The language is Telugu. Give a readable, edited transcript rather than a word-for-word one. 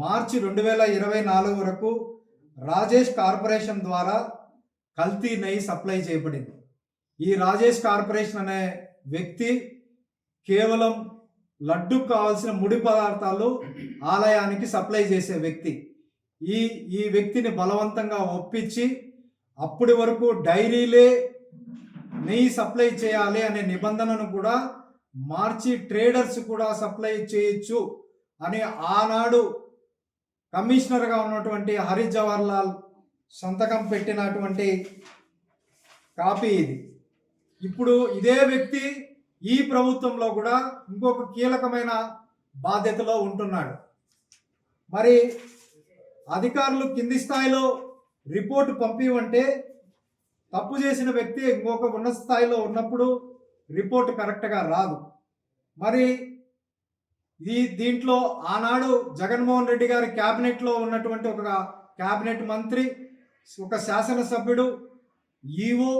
మార్చి 2024 వరకు రాజేష్ కార్పొరేషన్ ద్వారా కల్తీ నెయ్యి సప్లై చేయబడింది. ఈ రాజేష్ కార్పొరేషన్ అనే వ్యక్తి కేవలం లడ్డూకు కావాల్సిన ముడి పదార్థాలు ఆలయానికి సప్లై చేసే వ్యక్తి. ఈ వ్యక్తిని బలవంతంగా ఒప్పించి అప్పటి వరకు డైరీలే నెయ్యి సప్లై చేయాలి అనే నిబంధనను కూడా మార్చి ట్రేడర్స్ కూడా సప్లై చేయొచ్చు అని ఆనాడు కమిషనర్గా ఉన్నటువంటి హరి జవహర్ లాల్ సంతకం పెట్టినటువంటి కాపీ ఇది. ఇప్పుడు ఇదే వ్యక్తి ఈ ప్రభుత్వంలో కూడా ఇంకొక కీలకమైన బాధ్యతలో ఉంటున్నాడు. మరి అధికారులు కింది స్థాయిలో రిపోర్టు పంపివంటే తప్పు చేసిన వ్యక్తి ఇంకొక ఉన్నత స్థాయిలో ఉన్నప్పుడు రిపోర్టు కరెక్ట్గా రాదు. మరి దీంట్లో ఆనాడు జగన్మోహన్ రెడ్డి గారి క్యాబినెట్లో ఉన్నటువంటి ఒక క్యాబినెట్ మంత్రి, ఒక శాసనసభ్యుడు, ఈవో